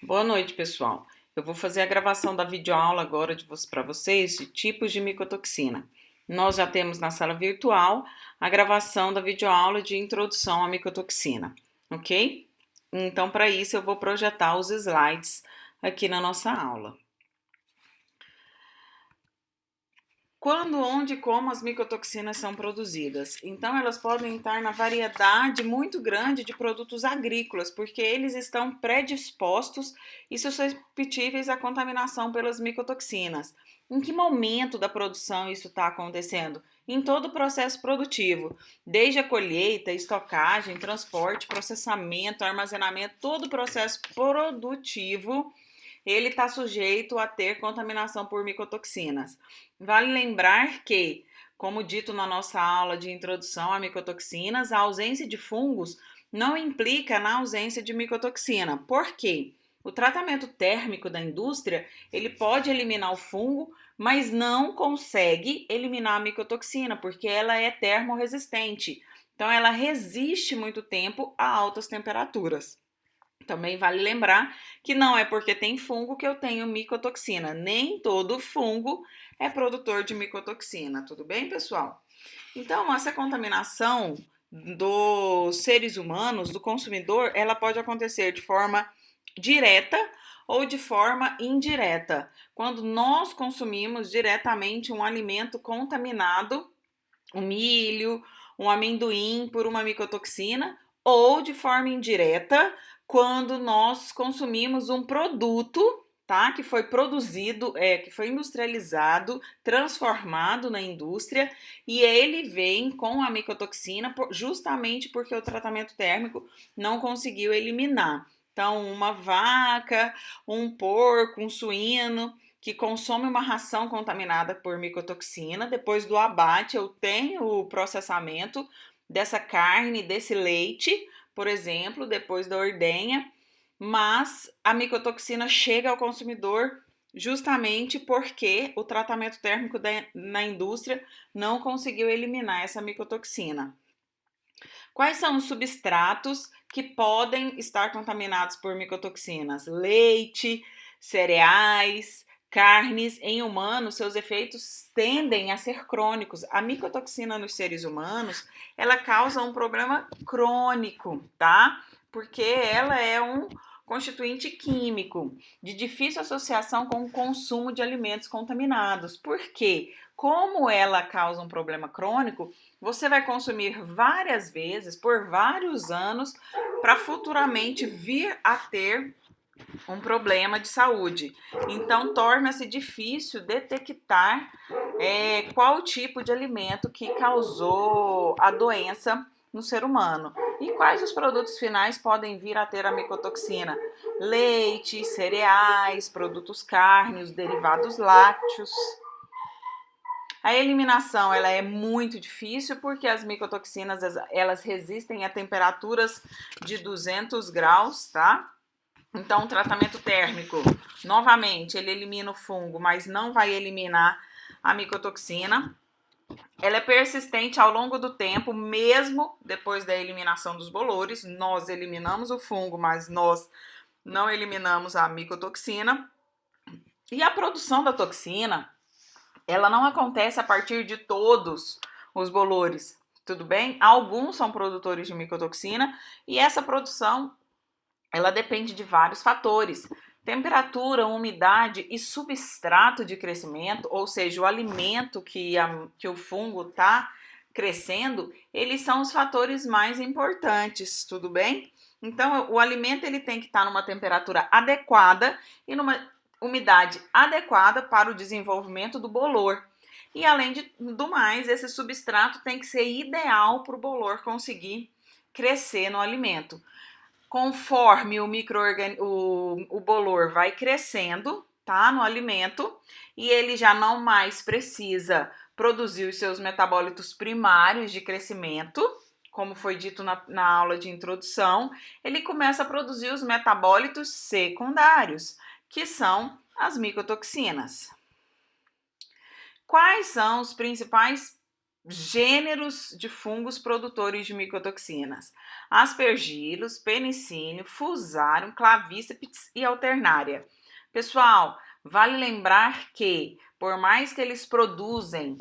Boa noite, pessoal. Eu vou fazer a gravação da videoaula agora para vocês de tipos de micotoxina. Nós já temos na sala virtual a gravação da videoaula de introdução à micotoxina, ok? Então, para isso, eu vou projetar os slides aqui na nossa aula. Quando, onde e como as micotoxinas são produzidas? Então, elas podem estar na variedade muito grande de produtos agrícolas, porque eles estão predispostos e suscetíveis à contaminação pelas micotoxinas. Em que momento da produção isso está acontecendo? Em todo o processo produtivo, desde a colheita, estocagem, transporte, processamento, armazenamento, todo o processo produtivo ele está sujeito a ter contaminação por micotoxinas. Vale lembrar que, como dito na nossa aula de introdução a micotoxinas, a ausência de fungos não implica na ausência de micotoxina. Por quê? O tratamento térmico da indústria, ele pode eliminar o fungo, mas não consegue eliminar a micotoxina, porque ela é termorresistente. Então, ela resiste muito tempo a altas temperaturas. Também vale lembrar que não é porque tem fungo que eu tenho micotoxina. Nem todo fungo é produtor de micotoxina. Tudo bem, pessoal? Então, essa contaminação dos seres humanos, do consumidor, ela pode acontecer de forma direta ou de forma indireta. Quando nós consumimos diretamente um alimento contaminado, um milho, um amendoim por uma micotoxina, ou de forma indireta, quando nós consumimos um produto, tá? Que foi produzido, que foi industrializado, transformado na indústria, e ele vem com a micotoxina justamente porque o tratamento térmico não conseguiu eliminar. Então, uma vaca, um porco, um suíno que consome uma ração contaminada por micotoxina, depois do abate eu tenho o processamento dessa carne, desse leite, por exemplo, depois da ordenha, mas a micotoxina chega ao consumidor justamente porque o tratamento térmico na indústria não conseguiu eliminar essa micotoxina. Quais são os substratos que podem estar contaminados por micotoxinas? Leite, cereais, carnes. Em humanos, seus efeitos tendem a ser crônicos. A micotoxina nos seres humanos, ela causa um problema crônico, tá? Porque ela é um constituinte químico de difícil associação com o consumo de alimentos contaminados. Por quê? Como ela causa um problema crônico, você vai consumir várias vezes por vários anos para futuramente vir a ter um problema de saúde. Então, torna-se difícil detectar qual tipo de alimento que causou a doença no ser humano. E quais os produtos finais podem vir a ter a micotoxina? Leite, cereais, produtos cárneos, derivados lácteos. A eliminação ela é muito difícil porque as micotoxinas elas resistem a temperaturas de 200 graus, tá? Então, o tratamento térmico, novamente, ele elimina o fungo, mas não vai eliminar a micotoxina. Ela é persistente ao longo do tempo, mesmo depois da eliminação dos bolores. Nós eliminamos o fungo, mas nós não eliminamos a micotoxina. E a produção da toxina, ela não acontece a partir de todos os bolores, tudo bem? Alguns são produtores de micotoxina e essa produção ela depende de vários fatores. Temperatura, umidade e substrato de crescimento, ou seja, o alimento que o fungo está crescendo, eles são os fatores mais importantes, tudo bem? Então, o alimento ele tem que estar numa temperatura adequada e numa umidade adequada para o desenvolvimento do bolor. E além do mais, esse substrato tem que ser ideal para o bolor conseguir crescer no alimento. Conforme o bolor vai crescendo, tá, no alimento, e ele já não mais precisa produzir os seus metabólitos primários de crescimento, como foi dito na aula de introdução, ele começa a produzir os metabólitos secundários, que são as micotoxinas. Quais são os principais gêneros de fungos produtores de micotoxinas: aspergillus, penicillium, fusarium, clavíceps e alternaria. Pessoal, vale lembrar que, por mais que eles produzem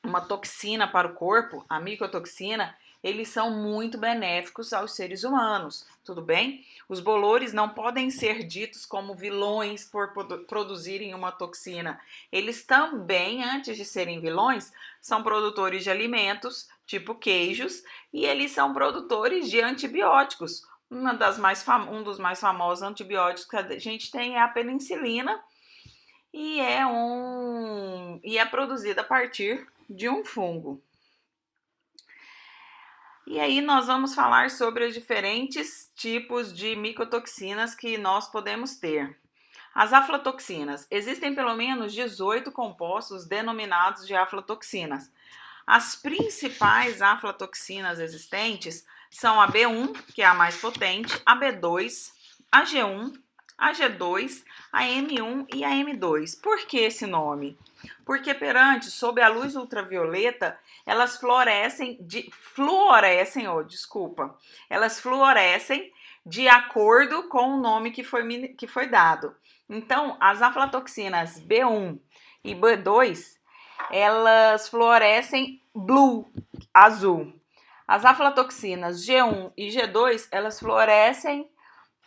uma toxina para o corpo, a micotoxina, eles são muito benéficos aos seres humanos, tudo bem? Os bolores não podem ser ditos como vilões por produzirem uma toxina. Eles também, antes de serem vilões, são produtores de alimentos, tipo queijos, e eles são produtores de antibióticos. Um dos mais famosos antibióticos que a gente tem é a penicilina, e é produzida a partir de um fungo. E aí nós vamos falar sobre os diferentes tipos de micotoxinas que nós podemos ter. As aflatoxinas. Existem pelo menos 18 compostos denominados de aflatoxinas. As principais aflatoxinas existentes são a B1, que é a mais potente, a B2, a G1, a G2, a M1 e a M2. Por que esse nome? Porque sob a luz ultravioleta, elas fluorescem de acordo com o nome que foi dado. Então, as aflatoxinas B1 e B2, elas fluorescem blue, azul. As aflatoxinas G1 e G2, elas fluorescem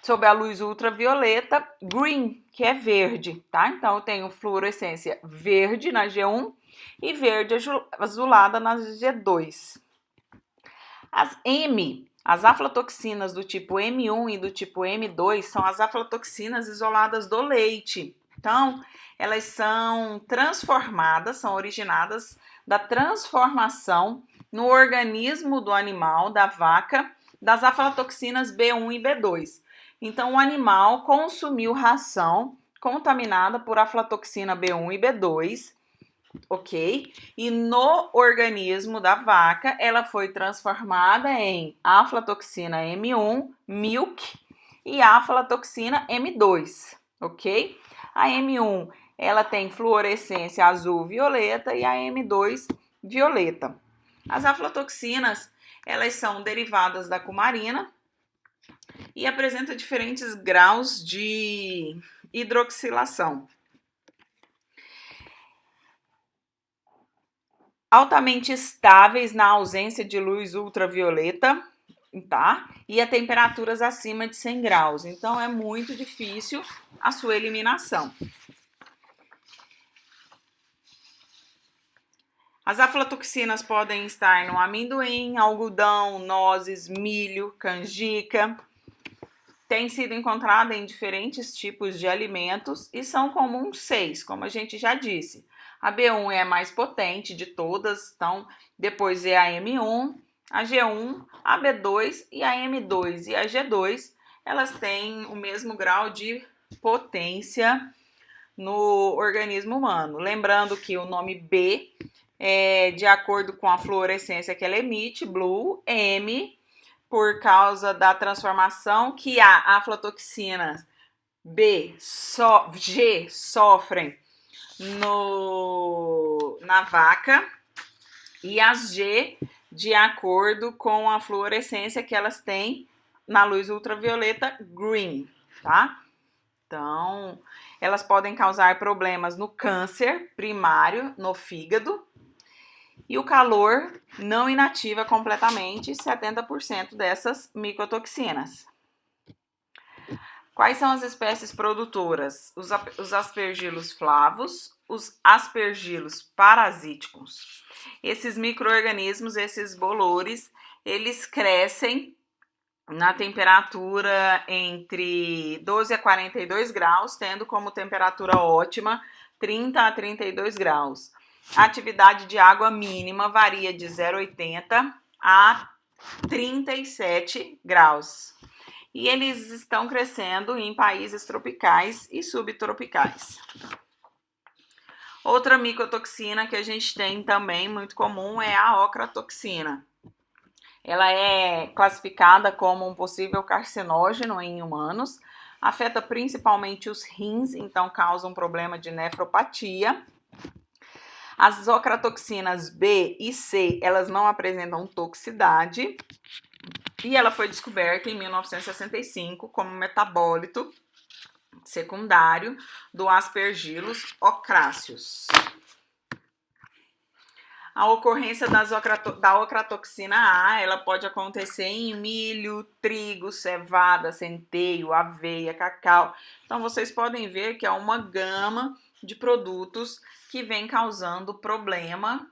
sob a luz ultravioleta, green, que é verde, tá? Então, eu tenho fluorescência verde na G1 e verde azulada na G2. As aflatoxinas do tipo M1 e do tipo M2 são as aflatoxinas isoladas do leite. Então, elas são originadas da transformação no organismo do animal, da vaca, das aflatoxinas B1 e B2. Então, o animal consumiu ração contaminada por aflatoxina B1 e B2, ok? E no organismo da vaca, ela foi transformada em aflatoxina M1, milk, e aflatoxina M2, ok? A M1, ela tem fluorescência azul-violeta e a M2, violeta. As aflatoxinas, elas são derivadas da cumarina e apresentam diferentes graus de hidroxilação. Altamente estáveis na ausência de luz ultravioleta, tá? E a temperaturas acima de 100 graus. Então, é muito difícil a sua eliminação. As aflatoxinas podem estar no amendoim, algodão, nozes, milho, canjica. Tem sido encontrada em diferentes tipos de alimentos e são comuns 6, como a gente já disse. A B1 é a mais potente de todas, então depois é a M1, a G1, a B2 e a M2 e a G2, elas têm o mesmo grau de potência no organismo humano. Lembrando que o nome B é de acordo com a fluorescência que ela emite, blue, M, por causa da transformação que a aflatoxinas G sofrem na vaca, e as G de acordo com a fluorescência que elas têm na luz ultravioleta green, tá? Então, elas podem causar problemas no câncer primário, no fígado, e o calor não inativa completamente 70% dessas micotoxinas. Quais são as espécies produtoras? Os aspergillus flavus, os aspergillus parasíticos. Esses micro-organismos, esses bolores, eles crescem na temperatura entre 12 a 42 graus, tendo como temperatura ótima 30 a 32 graus. A atividade de água mínima varia de 0,80 a 37 graus. E eles estão crescendo em países tropicais e subtropicais. Outra micotoxina que a gente tem também muito comum é a ocratoxina. Ela é classificada como um possível carcinógeno em humanos, afeta principalmente os rins, então causa um problema de nefropatia. As ocratoxinas B e C, elas não apresentam toxicidade e ela foi descoberta em 1965 como metabólito secundário do Aspergillus ocraceus. A ocorrência da ocratoxina A, ela pode acontecer em milho, trigo, cevada, centeio, aveia, cacau. Então, vocês podem ver que é uma gama de produtos que vem causando problema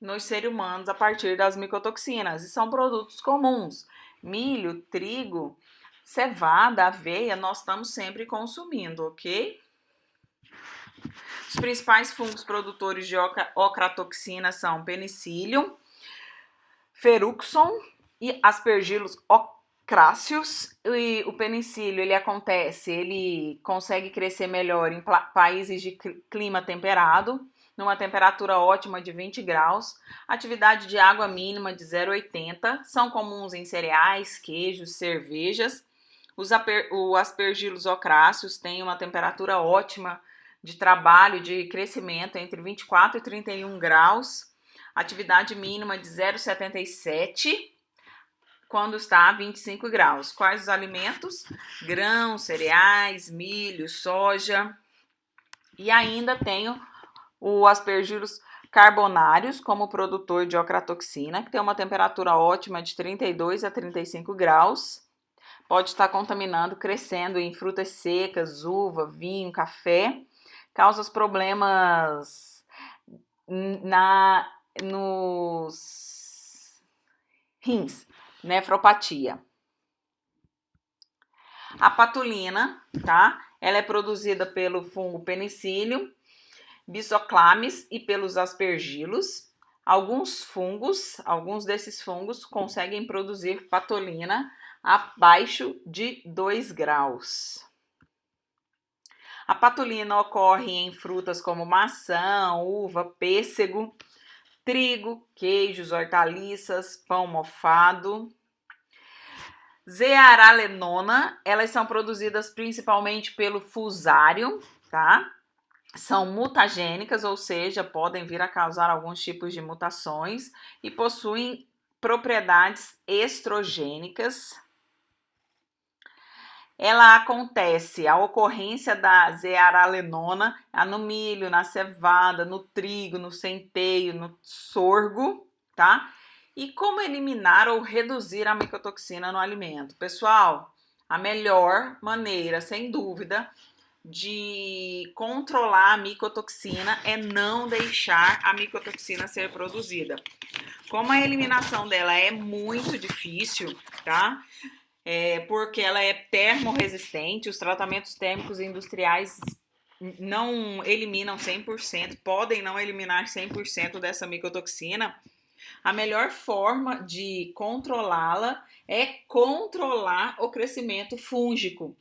nos seres humanos a partir das micotoxinas. E são produtos comuns. Milho, trigo, cevada, aveia, nós estamos sempre consumindo, ok? Os principais fungos produtores de ocratoxina são Penicillium, Ferruxon e Aspergillus ocraceus. E o penicílio, ele consegue crescer melhor em países de clima temperado, numa temperatura ótima de 20 graus, atividade de água mínima de 0,80, são comuns em cereais, queijos, cervejas. O Aspergillus ocraceus tem uma temperatura ótima de trabalho, de crescimento entre 24 e 31 graus, atividade mínima de 0,77 quando está a 25 graus. Quais os alimentos? Grãos, cereais, milho, soja. E ainda tenho o Aspergillus carbonarius como produtor de ocratoxina, que tem uma temperatura ótima de 32 a 35 graus. Pode estar contaminando, crescendo em frutas secas, uva, vinho, café. Causa problemas nos rins, nefropatia. A patulina, tá? Ela é produzida pelo fungo Penicillium, Bisoclamis e pelos aspergilos. Alguns desses fungos conseguem produzir patulina abaixo de 2 graus. A patulina ocorre em frutas como maçã, uva, pêssego, trigo, queijos, hortaliças, pão mofado. Zearalenona, elas são produzidas principalmente pelo Fusarium, tá? São mutagênicas, ou seja, podem vir a causar alguns tipos de mutações e possuem propriedades estrogênicas. A ocorrência da zearalenona no milho, na cevada, no trigo, no centeio, no sorgo, tá? E como eliminar ou reduzir a micotoxina no alimento? Pessoal, a melhor maneira, sem dúvida, de controlar a micotoxina é não deixar a micotoxina ser produzida. Como a eliminação dela é muito difícil, tá? Porque ela é termorresistente, os tratamentos térmicos industriais não eliminam 100%, podem não eliminar 100% dessa micotoxina. A melhor forma de controlá-la é controlar o crescimento fúngico.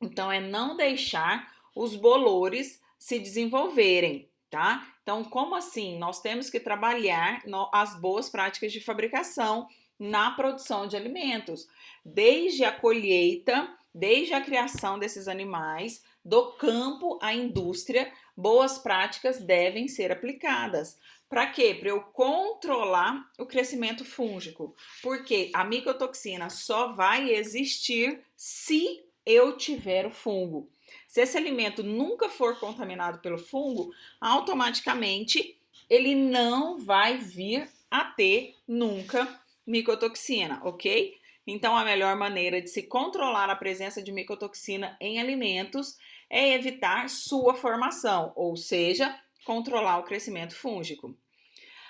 Então, é não deixar os bolores se desenvolverem, tá? Então, como assim? Nós temos que trabalhar as boas práticas de fabricação na produção de alimentos, desde a colheita, desde a criação desses animais, do campo à indústria, boas práticas devem ser aplicadas. Para quê? Para eu controlar o crescimento fúngico, porque a micotoxina só vai existir se eu tiver o fungo. Se esse alimento nunca for contaminado pelo fungo, automaticamente ele não vai vir a ter nunca micotoxina, ok? Então, a melhor maneira de se controlar a presença de micotoxina em alimentos é evitar sua formação, ou seja, controlar o crescimento fúngico.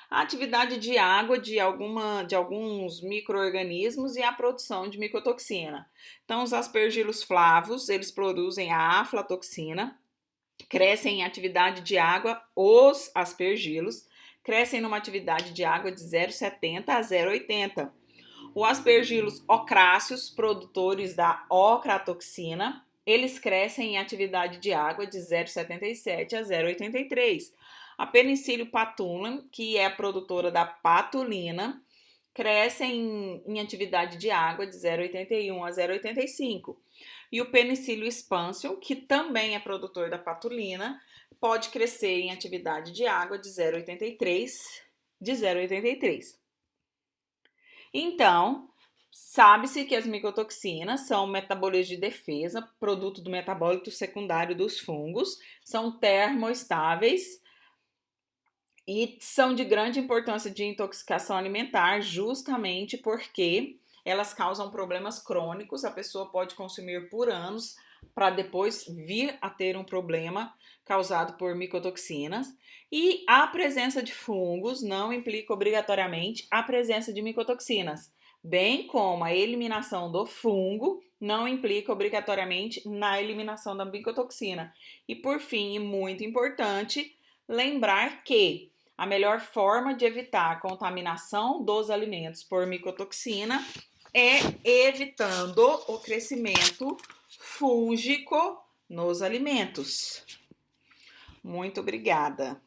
A atividade de água de alguns micro-organismos e a produção de micotoxina. Então, os aspergilos flavos, eles produzem a aflatoxina, crescem em atividade de água, os aspergilos crescem numa atividade de água de 0,70 a 0,80. O Aspergillus ocraceus, produtores da ocratoxina, eles crescem em atividade de água de 0,77 a 0,83. A Penicillium patulum, que é a produtora da patulina, cresce em atividade de água de 0,81 a 0,85. E o Penicillium expansium, que também é produtor da patulina, pode crescer em atividade de água de 0,83. Então, sabe-se que as micotoxinas são metabolitos de defesa, produto do metabólito secundário dos fungos, são termoestáveis e são de grande importância de intoxicação alimentar, justamente porque elas causam problemas crônicos. A pessoa pode consumir por anos para depois vir a ter um problema causado por micotoxinas. E a presença de fungos não implica obrigatoriamente a presença de micotoxinas, bem como a eliminação do fungo não implica obrigatoriamente na eliminação da micotoxina. E por fim, e muito importante, lembrar que a melhor forma de evitar a contaminação dos alimentos por micotoxina é evitando o crescimento fúngico nos alimentos. Muito obrigada.